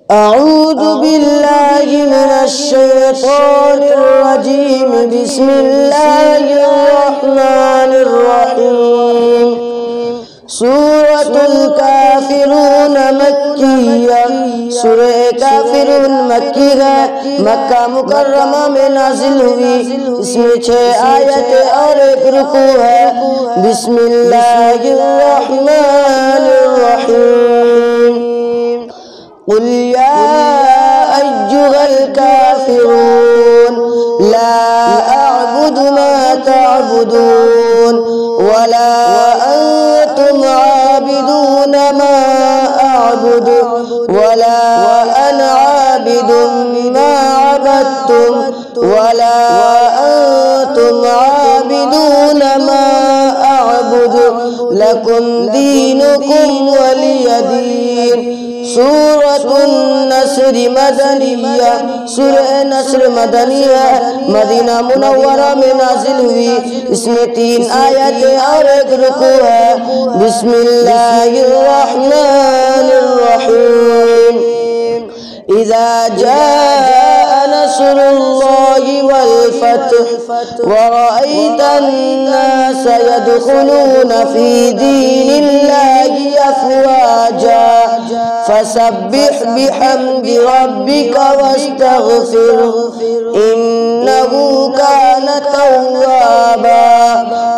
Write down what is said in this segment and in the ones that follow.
अऊज़ु बिल्लाहि मिनश्शैतानिर्रजीम बिस्मिल्लाहिर्रहमानिर्रहीम। सूरतुल काफिरून मक्किया, सूरह काफिरून मक्की है, मक्का मुकर्रमा में नाजिल हुई। इसमें 6 आयत और 1 रुकू है। बिस्मिल्लाहिर्रहमानिर्रहीम। कुल या अय्युहल काफिरून ला अअबुदु मा तअबुदून वला अंतुम आबिदून मा अअबुदु वला अना आबिदुम मा अबदतुम वला अंतुम आबिदून मा अअबुदु लकुम दीनुकुम वलिय दीन। सूरतुन नस्र मदनिया, सूरह नस्र मदनिया मदीना मुनव्वरा में नाजिल हुई। इसमें 3 आयत और 1 रुकू है। बिस्मिल्लाहिर्रहमानिर्रहीम। इज़ा जाअ नस्रुल्लाहि वल फतह वरअयतन नास यदखुलून फी दीनिल्लाहि अफ़वाजा फसब्बिह बिहम्दि रब्बिका वस्तगफिरहु इन्नहु कान तव्वाबा।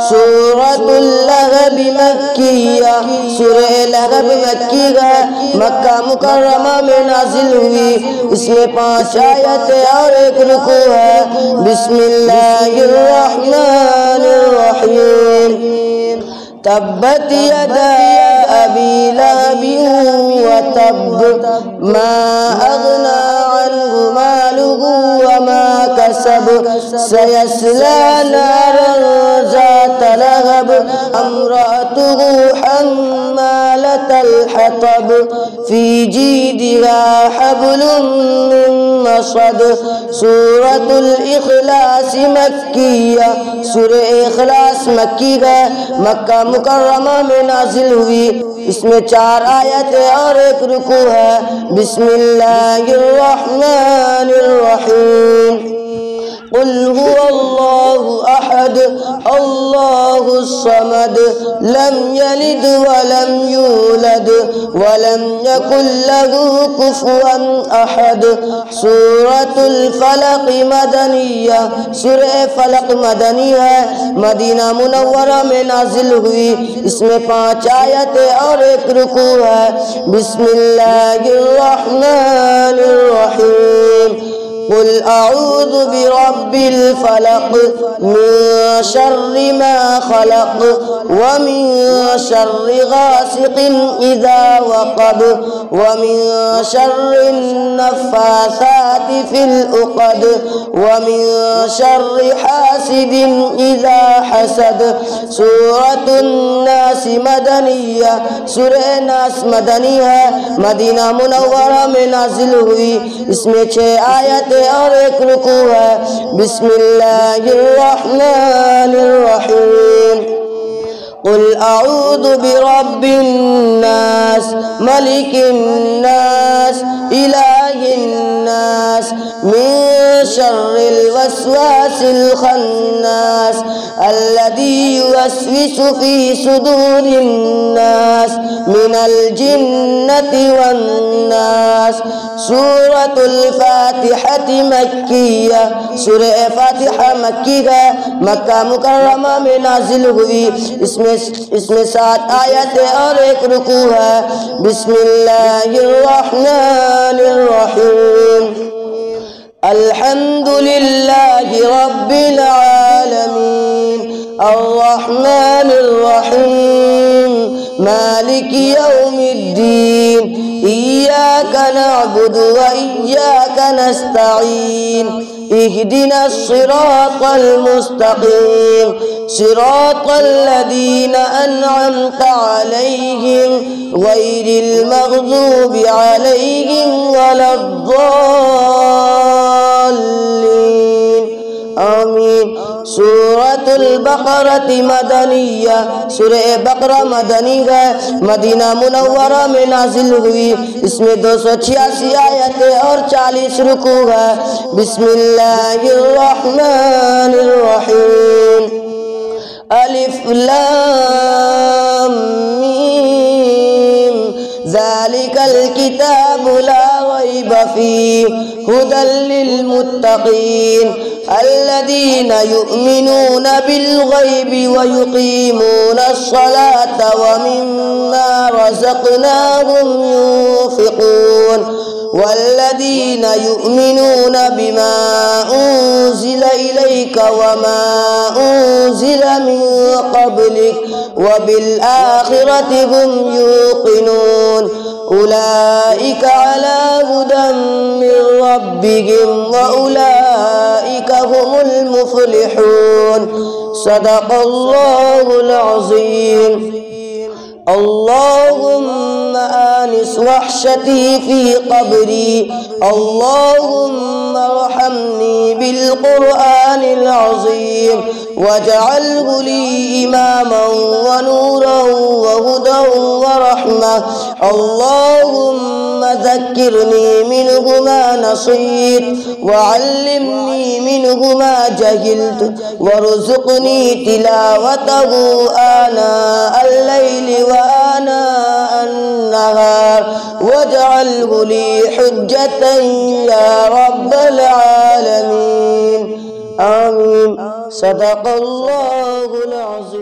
सूरतुल लहब मक्किया, सूरह लहब मक्की है, मक्का मुकर्रमा में नाजिल हुई। इसमें 5 आयत और 1 रुकू है। बिस्मिल्लाहिर्रहमानिर्रहीम। तब्बत यदा अबी लहबिन व तब मा अगना अन्हु मालुहु व मा कसब सयस्ला नारन ज़ात लहब अम्रअतुहु हम्मालतल हतब फी जीदिहा हब्लुम मिन मसद। सूरतुल इखलास मक्किया, सूरह इखलास मक्की है, मक्का मुकर्रमा में नाजिल हुई। इसमें 4 आयत और 1 रुकू है। बिस्मिल्लाहिर्रहमानिर्रहीम। कुल हुवल्लाहु अहद अल्लाहुस समद लम यलिद वलम यूलद वलम यकुल लहू कुफुवन अहद। सूरतुल फलक मदनिया, सूरह फलक मदनी है, मदीना मुनव्वरा में नाजिल हुई। इसमें 5 आयत और 1 रुकू है। बिस्मिल्लाहिर्रहमानिर्रहीम। कुल अऊज़ु बिरब्बिल फलक मिन शर्रि मा खलक व मिन शर्रि गासिकिन इज़ा वक़ब व मिन शर्रिन नफ़्फ़ासाति फिल उक़द व मिन शर्रि हासिदिन इज़ा हसद। सूरतुन नास मदनिया, सूरह नास मदनी है, मदीना मुनव्वरा में नाजिल हुई। इसमें 6 आयत और 1 रुकू है। बिस्मिल्लाहिर्रहमानिर्रहीम। कुल अऊज़ु बिरब्बिन नास मलिकिन नास इलाहिन नास मिन शर्रिल वस्वासिल खन्नास अल्लज़ी युवस्विसु फी सुदूरिन नास मिनल जिन्नति वन नास। सूरतुल फातिहति मक्किया, सूरह फातिहा मक्की है, मक्का मुकर्रमा में नाजिल हुई। इसमें 7 आयत और 1 रुकू है। बिस्मिल्लाहिर्रहमानिर्रहीम। अल्हम्दुलिल्लाहि रब्बिल आलमीन अर्रहमानिर्रहीम मालिकि यौमिद्दीन इय्याका नअबुदु व इय्याका नस्तईन इहदिनस सिरातल मुस्तकीम सिरातल लज़ीना अनअमता अलैहिम गैरिल मग़ज़ूबि अलैहिम वलद्दाल्लीन। आमीन। सूरतुल बकरत मदनिया, सूरह बकरा मदनी है, मदीना मुनव्वरा में नाजिल हुई। इसमें 286 आयतें और 40 रुकू है। बिस्मिल्लाहिर्रहमानिर्रहीम। अलिफ लाम मीम ज़ालिकल किताबु ला रैब फीह हुदल लिल मुत्तक़ीन अल्लज़ीना युमिनूना बिल गैबि व युक़ीमूना अस्सलाता व मिम्मा रज़क़नाहुम युन्फ़िक़ून वल्लज़ीना युमिनूना बिमा उन्ज़िला इलैका व मा उन्ज़िला मिन क़ब्लिक व बिल आखिरति हुम यूक़िनून उलाइका अला हुदम मिन रब्बिहिम व उलाइका हुमुल मुफ़्लिहून। सदक़ल्लाहुल अज़ीम। अल्लाहुम्मा आनिस वहशती फ़ी क़ब्री अल्लाहुम्मा अर्हमनी बिल क़ुरआनिल अज़ीम वजअल्हु ली इमामन व नूरन व हुदन व रहमह अल्लाहुम्मा ज़क्किरनी मिन्हु मा नसीत व अल्लिमनी मिन्हु मा जहिलतु वरज़ुक़नी तिलावतहु आना अल-लैलि व आना अन-नहार वजअल्हु ली हुज्जतन या रब्बल आलमीन। आमीन। सदक़ल्लाहुल अज़ीम।